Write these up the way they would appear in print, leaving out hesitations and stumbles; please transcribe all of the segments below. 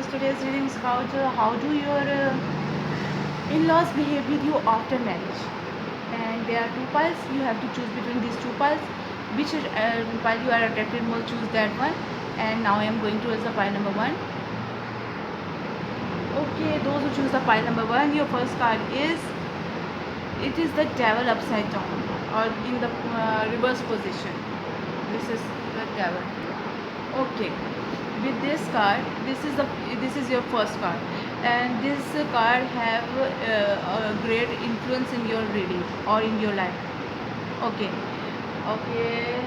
viewers, today's reading is about how do your in-laws behave with you after marriage. And there are two piles. You have to choose between these two piles. Which pile you are attracted more, choose that one. And now I am going towards the pile number 1. Okay, those who choose the pile number 1, your first card is, it is the devil upside down or in the reverse position. This is the devil. Okay, with this card, this is your first card, and this card have a great influence in your reading or in your life. Okay, okay.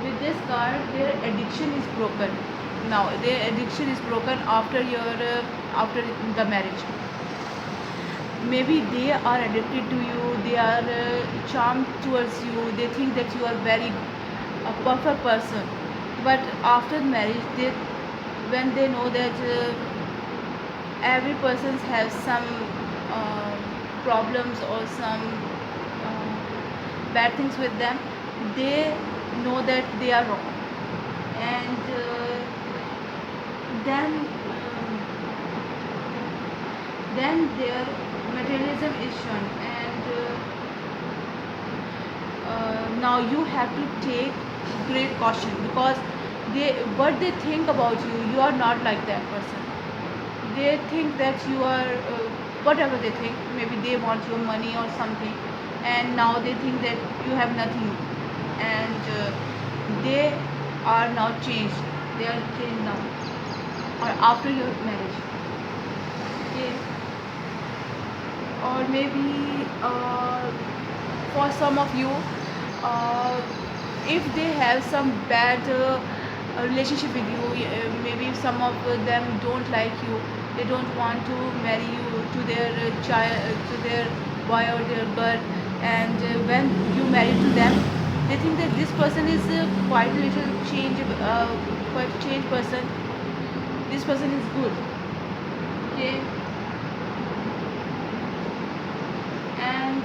With this card, their addiction is broken. Now their addiction is broken after your after the marriage. Maybe they are addicted to you, they are charmed towards you, they think that you are very a perfect person, but after marriage when they know that every person has some uh, problems or some uh, bad things with them, they know that they are wrong, and then then their materialism is shown, and now you have to take great caution, because what they think about you, you are not like that person. They think that you are whatever they think, maybe they want your money or something, and now they think that you have nothing, and they are now changed, they are changed now or after your marriage. Okay, or maybe for some of you, uh, if they have some bad relationship with you, maybe some of them don't like you, they don't want to marry you to their child, to their boy or their girl, and when you marry to them, they think that this person is quite a little change, quite changed person, this person is good. Okay, and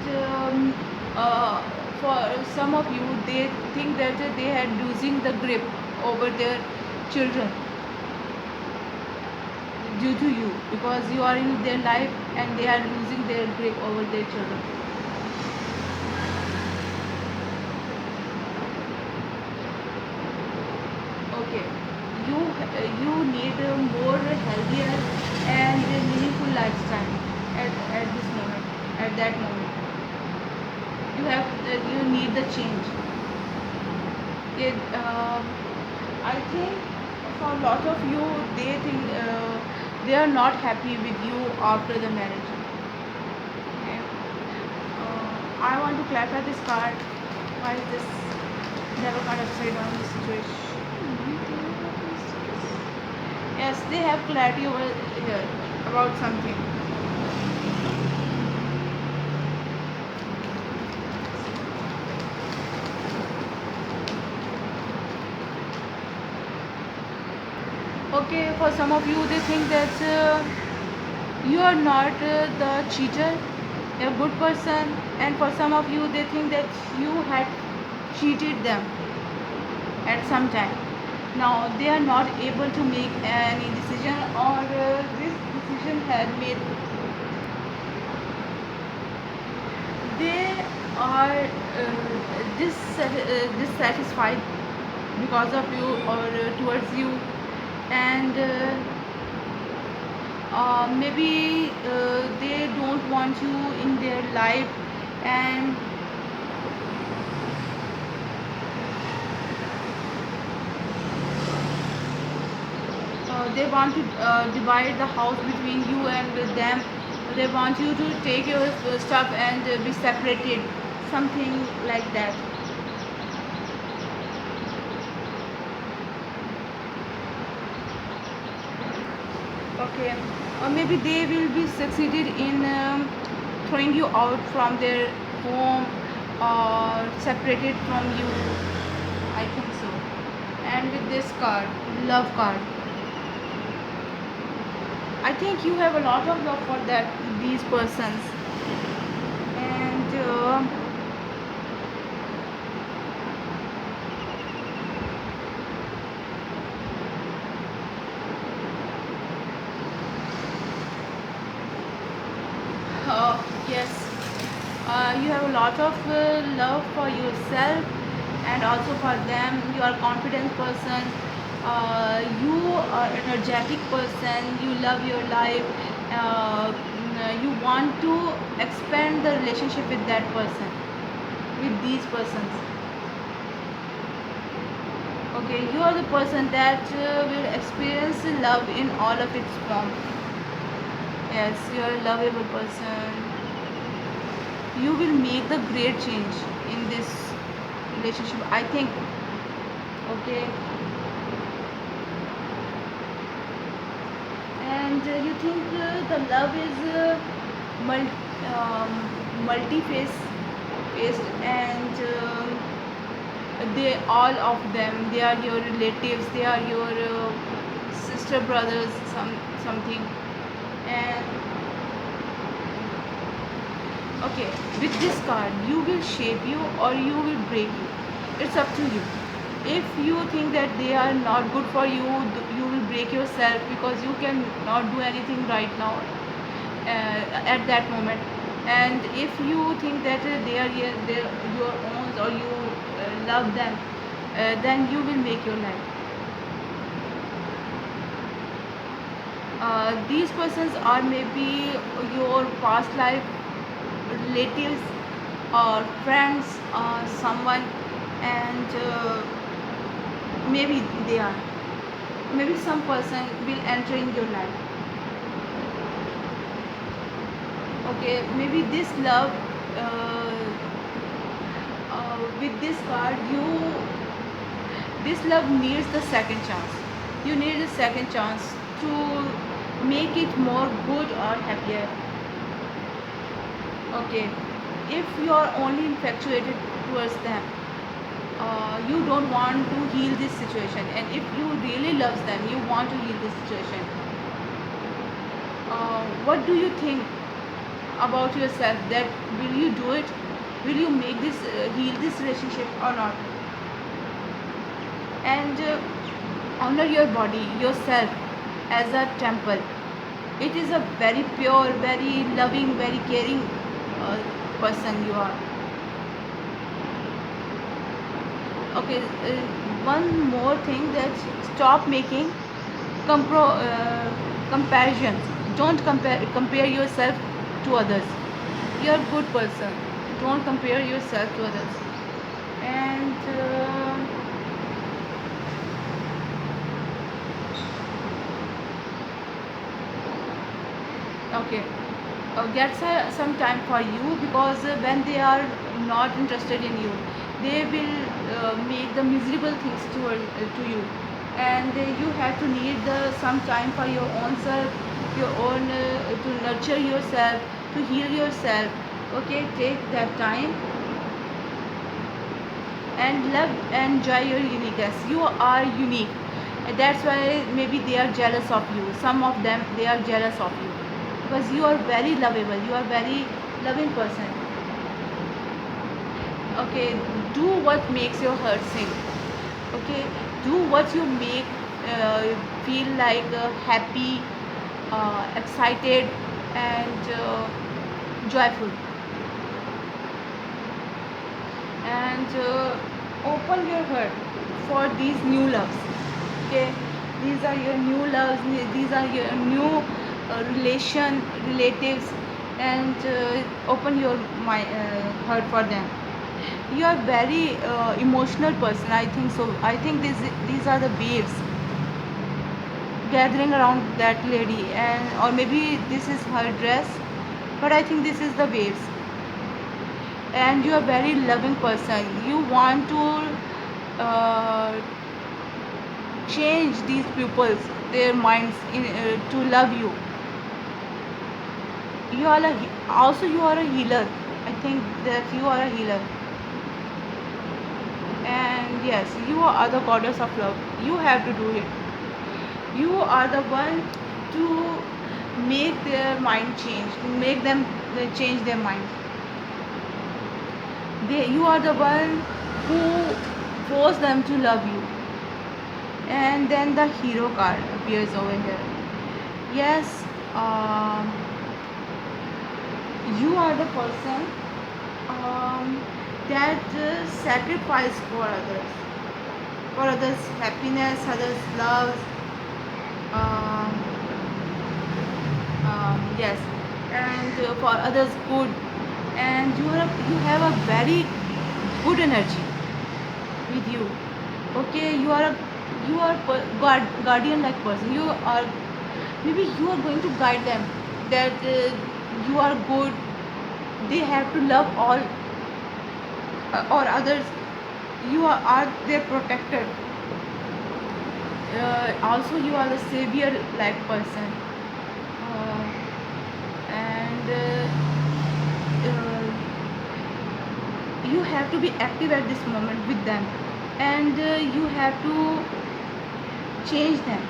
for some of you, they think that they are losing the grip over their children due to you, because you are in their life and they are losing their grip over their children. Okay, you need a more healthier and meaningful lifestyle at this moment, at that moment. You need the change. I think for a lot of you, they think they are not happy with you after the marriage. Okay. I want to clarify this card. Why is this devil card upside down in this situation? Yes, they have clarity over here about something. Okay, for some of you, they think that you are not the cheater, a good person, and for some of you, they think that you had cheated them at some time. Now they are not able to make any decision, or this decision had made. They are dissatisfied because of you or towards you, and maybe they don't want you in their life, and they want to divide the house between you and with them. They want you to take your stuff and be separated, something like that. Okay, or maybe they will be succeeded in throwing you out from their home or separated from you, I think so. And with this card, love card, I think you have a lot of love for that these persons, and Yes, you have a lot of love for yourself and also for them. You are a confident person. You are energetic person. You love your life. You want to expand the relationship with that person, with these persons. Okay, you are the person that will experience love in all of its form. Yes, you are a lovable person. You will make the great change in this relationship, I think. Okay. And you think the love is multi-faced, and they, all of them, they are your relatives, they are your sister brothers, something. And okay, with this card you will shape you or you will break you. It's up to you. If you think that they are not good for you, you will break yourself because you cannot do anything right now, at that moment. And if you think that they are your own, or you love them, then you will make your life. These persons are maybe your past life relatives or friends or someone. And maybe they are, maybe some person will enter in your life. Okay, maybe this love, with this card, you, this love needs the second chance. You need a second chance to make it more good or happier. Okay, if you are only infatuated towards them, you don't want to heal this situation. And if you really loves them, you want to heal this situation. What do you think about yourself, that will you do it? Will you make this heal this relationship or not? And honor your body, yourself, as a temple. It is a very pure, very loving, very caring person you are. Okay, one more thing, that stop making comparisons. Don't compare yourself to others. You're a good person. Don't compare yourself to others. And okay, get some time for you, because when they are not interested in you, they will make the miserable things to you. And you have to need some time for your own self, your own, to nurture yourself, to heal yourself. Okay, take that time and love, enjoy your uniqueness. You are unique. That's why maybe they are jealous of you. Some of them, they are jealous of you because you are very lovable, you are very loving person. Okay, do what makes your heart sing. Okay, do what you make feel like happy, excited, and joyful. And open your heart for these new loves. Okay, these are your new loves, these are your new relatives. And open your heart for them. You are very emotional person, I think so. I think these are the waves gathering around that lady, and or maybe this is her dress, but I think this is the waves. And you are very loving person. You want to uh, change these people's, their minds to love you. You are also you are a healer. I think that you are a healer. And yes, you are the goddess of love. You have to do it. You are the one to make their mind change, to make them change their mind. You are the one who force them to love you. And then the hero card appears over here. Yes, You are the person um, that sacrifice for others happiness, others love, um, yes, and for others good, and you have a very good energy with you. Okay, you are guardian like person. You are, maybe you are going to guide them that you are good. They have to love all or others. You are their protector. Also you are the savior like person, uh, and you have to be active at this moment with them, and you have to change them.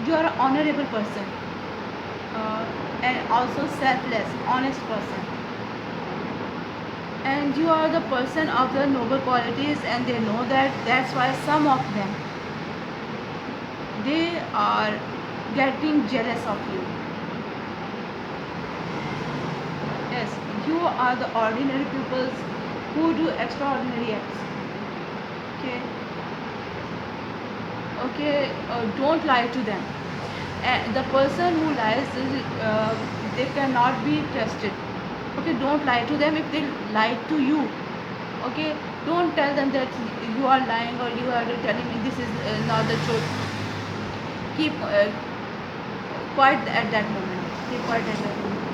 You are an honorable person, and also selfless honest person, and you are the person of the noble qualities, and they know that. That's why some of them, they are getting jealous of you. Yes, you are the ordinary peoples who do extraordinary acts. Okay, okay, don't lie to them. And the person who lies, they cannot be trusted. Okay, don't lie to them if they lie to you. Okay, don't tell them that you are lying or you are telling me this is not the truth. Keep quiet at that moment. Keep quiet at that moment.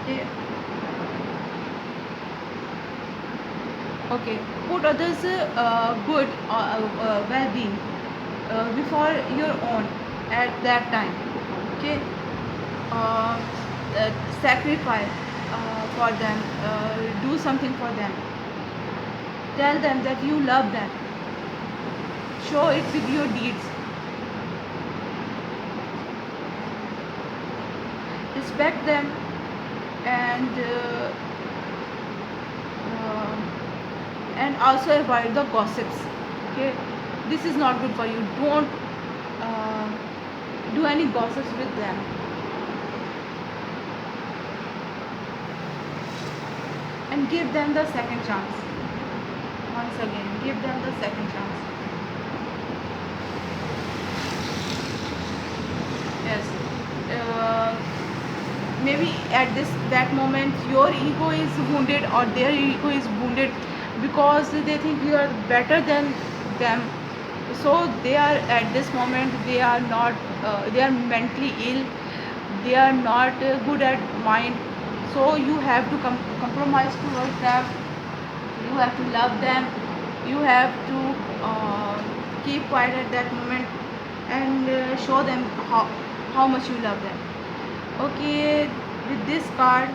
Okay. Okay, put others good well-being before your own at that time. Okay, uh, sacrifice for them, do something for them, tell them that you love them, show it with your deeds, respect them, and uh, and also avoid the gossips. Okay, this is not good for you. Don't uh, do any gossips with them, and give them the second chance. Once again, give them the second chance. Yes, maybe at that moment your ego is wounded or their ego is wounded, because they think you are better than them. So they are at this moment, they are not they are mentally ill, they are not good at mind. So you have to compromise towards them. You have to love them. You have to keep quiet at that moment, and show them how much you love them. Okay, with this card,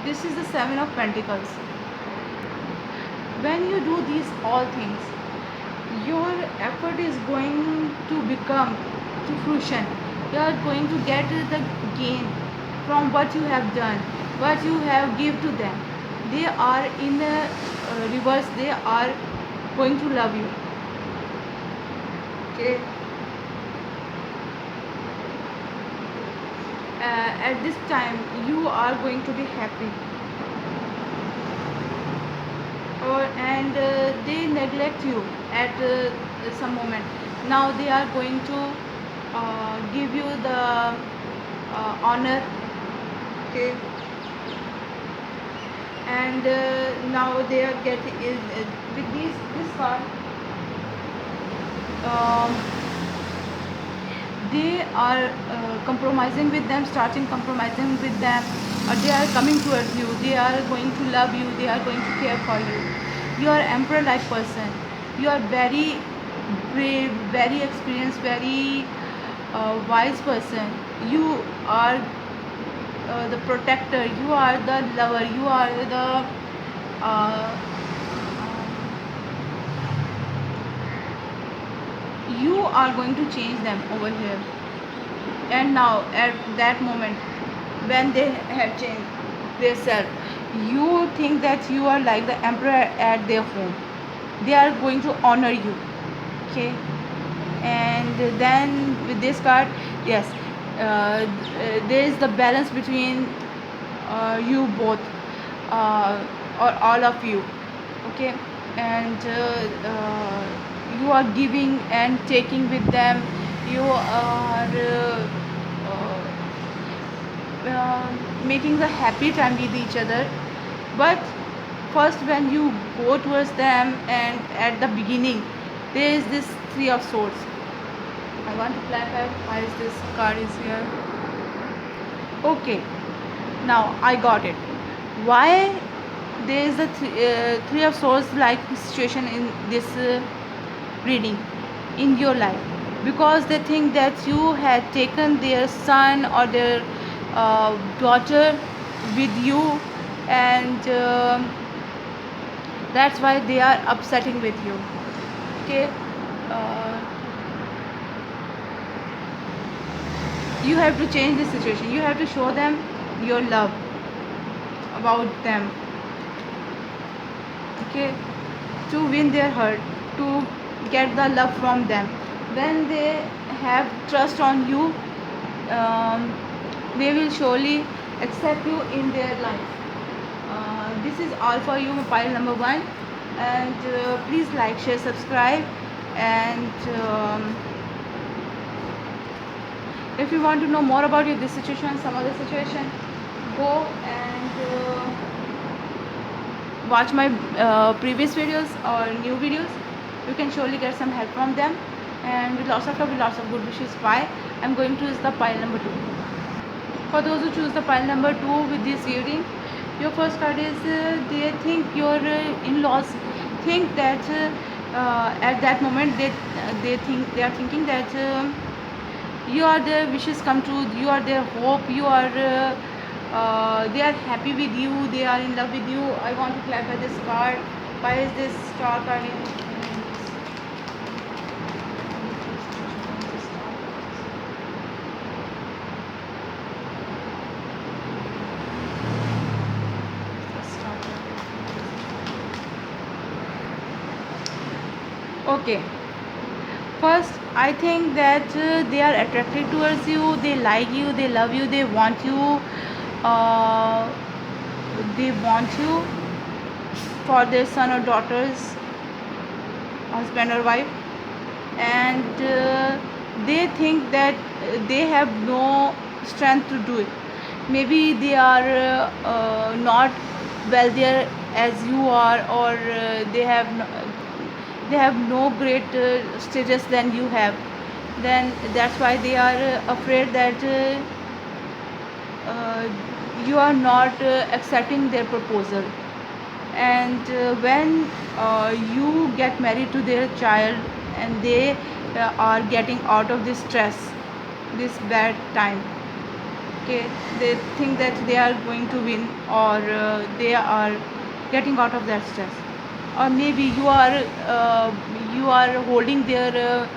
this is the Seven of Pentacles. When you do these all things, your effort is going to become to fruition. You are going to get the gain from what you have done, what you have give to them. They are in a reverse, they are going to love you. Okay, at this time you are going to be happy, or and they neglect you at some moment. Now they are going to give you the honor. Okay, and now they are getting with this card, um, they are compromising with them, starting compromising with them, or they are coming towards you. They are going to love you, they are going to care for you. You are emperor like person. You are very brave, very experienced, very wise person. You are the protector, you are the lover, you are the uh, you are going to change them over here. And now at that moment, when they have changed themselves, you think that you are like the emperor at their home. They are going to honor you. Okay, And then with this card, yes, there is the balance between you both, or all of you. Okay. And you are giving and taking with them. You are making a happy time with each other. But first, when you go towards them, and at the beginning there is this Three of Swords. I want to clarify why is this card is here. Okay, now I got it. Why there is the Three of Swords like situation in this reading in your life? Because they think that you had taken their son or their daughter with you, and that's why they are upsetting with you. Okay. uh, you have to change the situation. You have to show them your love about them. Okay. To win their heart, to get the love from them. When they have trust on you, um, they will surely accept you in their life. This is all for you, pile number 1. And please like, share, subscribe. And if you want to know more about this situation, some other situation, go and watch my previous videos or new videos. You can surely get some help from them. And with lots of love, with lots of good wishes, bye. I'm going to use the pile number 2. For those who choose the pile number 2 with this reading, your first card is they think your in-laws think that at that moment they are thinking that you are their wishes come true, you are their hope, you are they are happy with you, they are in love with you. I want to clarify this card. Why is this star card in this? Okay. First, I think that they are attracted towards you, they like you, they love you, they want you, uh, for their son or daughter's husband or wife. And they think that they have no strength to do it. Maybe they are not wealthier as you are, or they have no great status than you have. Then that's why they are afraid that you are not accepting their proposal. And when you get married to their child, and they are getting out of this stress, this bad time. Okay. They think that they are going to win, or they are getting out of that stress. Or maybe you are holding their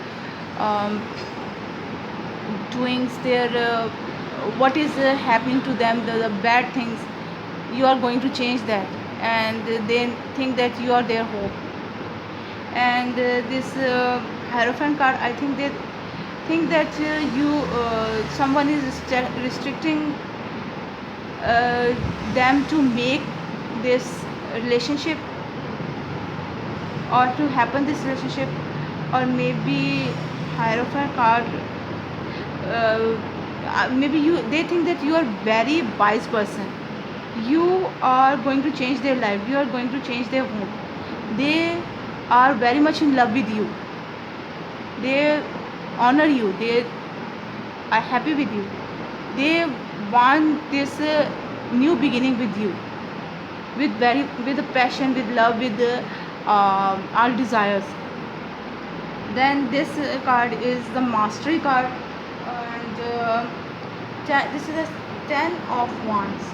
doings, their what is happening to them, the bad things. You are going to change that, and they think that you are their hope. And this Hierophant card, I think they think that someone is restricting them to make this relationship, or to happen this relationship. Or maybe Hierophant card, maybe they think that you are very wise person. You are going to change their life, you are going to change their home. They are very much in love with you, they honor you, they are happy with you, they want this new beginning with you, with a passion, with love, with all desires. Then this card is the Mastery card. And this is a 10 of Wands.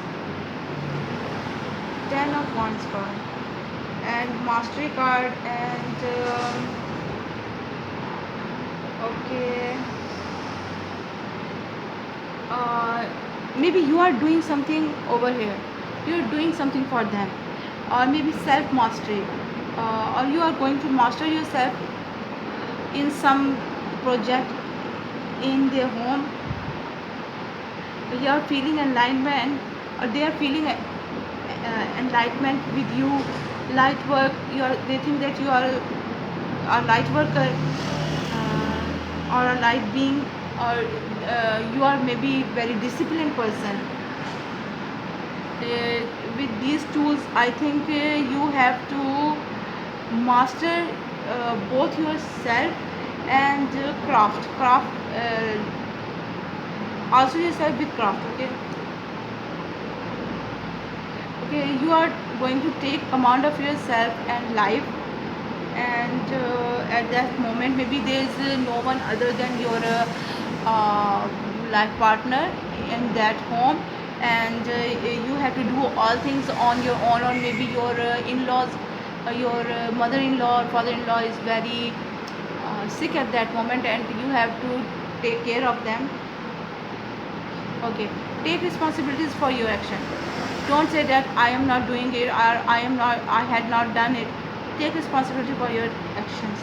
10 of Wands card and Mastery card. And okay, maybe you are doing something over here, you are doing something for them. Or maybe self mastery, or you are going to master yourself in some project in their home, you are feeling enlightenment, or they are feeling enlightenment with you. Light work, they think that you are a light worker, or a light being, or you are maybe very disciplined person. With these tools, I think you have to master both yourself and craft, also yourself with craft. Okay, you are going to take command of yourself and life, and at that moment maybe there is no one other than your life partner in that home, and you have to do all things on your own, or maybe your in-laws, your mother-in-law or father-in-law is very sick at that moment, and you have to take care of them. Okay, take responsibilities for your action. Don't say that I am not doing it, or I had not done it. Take responsibility for your actions.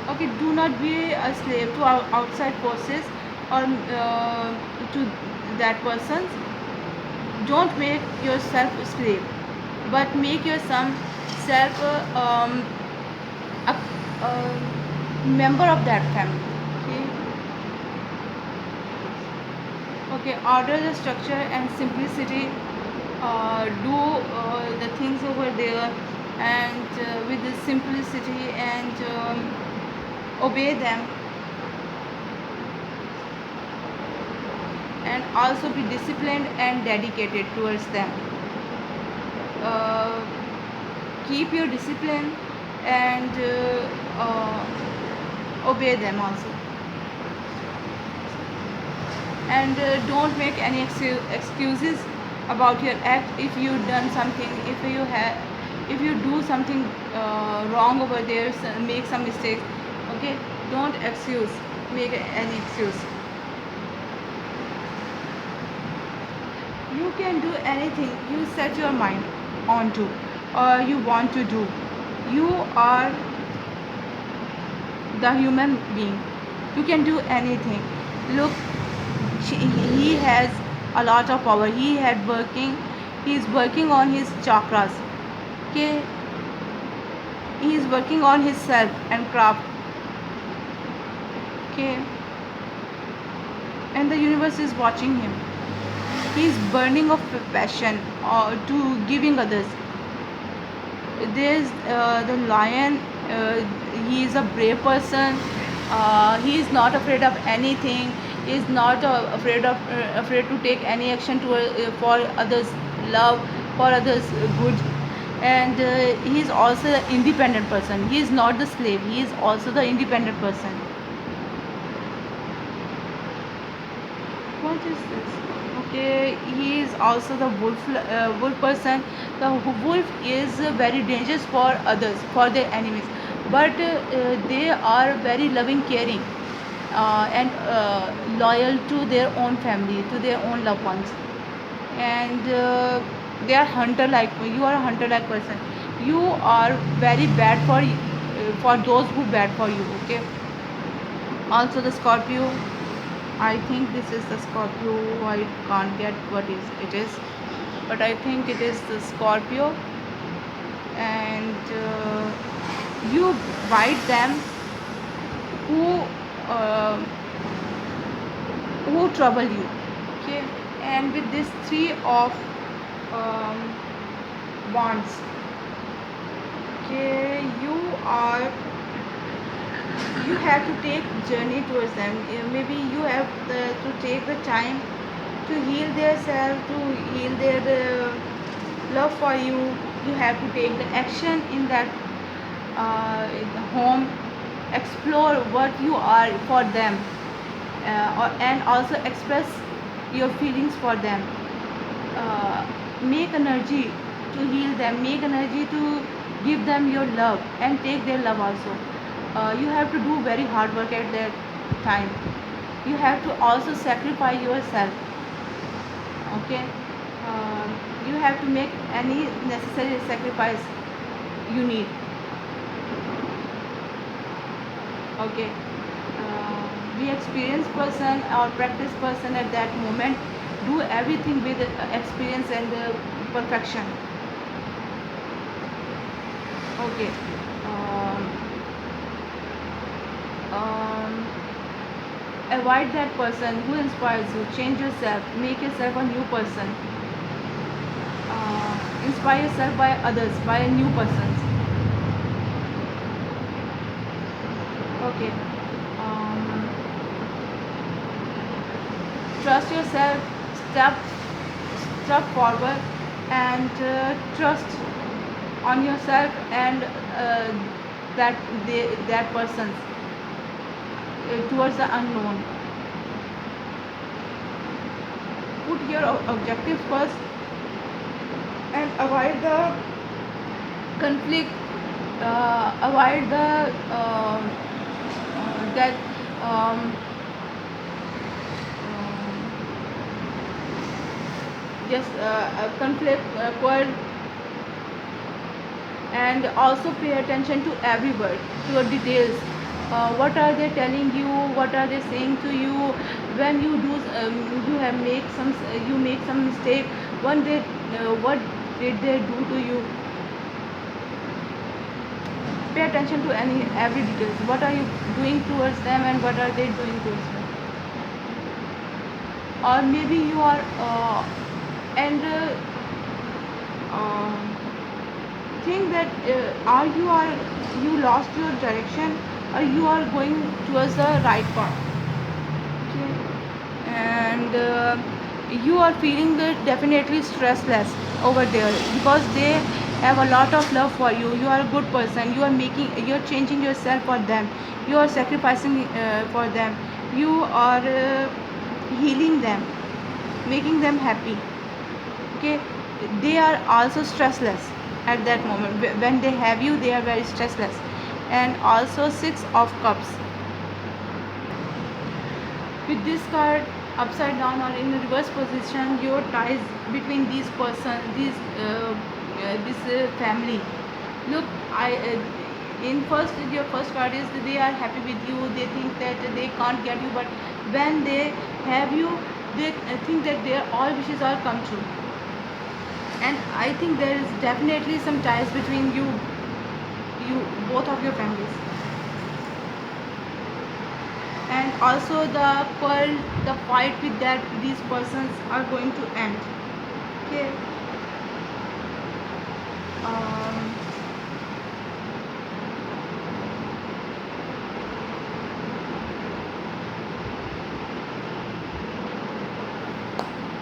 Okay, do not be a slave to outside forces, or to that person. Don't make yourself a slave, but make yourself a, a member of that family. Okay, order, the structure and simplicity. Do the things over there, and with the simplicity, and obey them, and also be disciplined and dedicated towards them. uh, Keep your discipline, and obey them also, and don't make any excuses about your act. If you done something, if you do something wrong over there, make some mistakes. Okay, don't make any excuse. You can do anything you set your mind onto, or you want to do. You are the human being, you can do anything. Look, he has a lot of power. He is working on his chakras. Okay, he is working on his self and craft. Okay, and the universe is watching him. He is burning of passion to giving others. There's the lion. He is a brave person. He is not afraid of anything. He is not afraid to take any action for others love, for others good. And he is also an independent person. He is not the slave, he is also the independent person. What is this? Okay, he is also the wolf person. The wolf is very dangerous for others, for their enemies, but they are very loving, caring, and loyal to their own family, to their own loved ones. And they are hunter like. You are a hunter like person. You are very bad for those who bad for you. Okay, also the Scorpio. I think this is the Scorpio. I can't get what is it is, but I think it is the Scorpio. And you bite them who uh, who trouble you. Okay, and with this three of um, wands. Okay, you have to take journey towards them. Maybe you have to take the time to heal their self, to heal their love for you. You have to take the action in that in the home. Explore what you are for them, and also express your feelings for them. Make energy to heal them, make energy to give them your love, and take their love also. You have to do very hard work at that time. You have to also sacrifice yourself. Okay, you have to make any necessary sacrifice you need. Okay, we experienced person or practice person at that moment do everything with experience and perfection. Okay. um, um, Avoid that person who inspires you. Change yourself, make yourself a new person. Inspire yourself by others, by new persons. Okay. um, Trust yourself, step forward, and trust on yourself and that that person towards the unknown. Put your objectives first and avoid the conflict. Avoid the that um, just conflict word. And also pay attention to every word, to your details. What are they telling you, what are they saying to you? When you do you have make some you make some mistake, one day what did they do to you? Pay attention to every details. What are you doing towards them and what are they doing towards them? Or maybe you are and um, think that you lost your direction or you are going towards the right path. Okay. And you are feeling definitely stressless over there because they have a lot of love for you. You are a good person, you are changing yourself for them, you are sacrificing for them, you are healing them, making them happy. Okay. They are also stressless at that moment. When they have you, they are very stressless. And also Six of Cups. With this card upside down or in reverse position, your ties between these person, this family. Look, I in first your first card is that they are happy with you. They think that they can't get you, but when they have you, they think that their all wishes are come true. And I think there is definitely some ties between you both of your families. And also the fight with that these persons are going to end. Okay. um,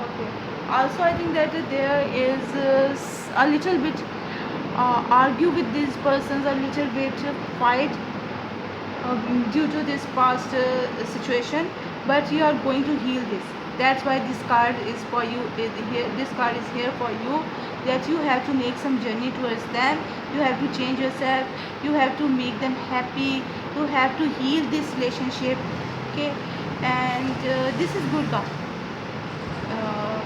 okay. Also I think that there is a little bit argue with these persons, a little bit fight due to this past situation, but you are going to heal this. That's why this card is for you. This card is here for you, that you have to make some journey towards them. You have to change yourself, you have to make them happy, you have to heal this relationship. Okay. And this is good card. uh,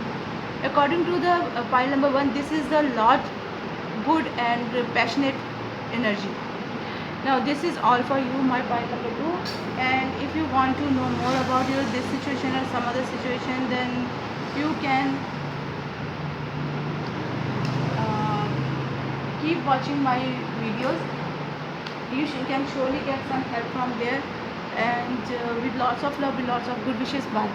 According to the pile number 1, this is the lot good and passionate energy. Now this is all for you, my pile number 2. And if you want to know more about this situation or some other situation, then you can uh, keep watching my videos. You can surely get some help from there. And with lots of love, with lots of good wishes. Bye.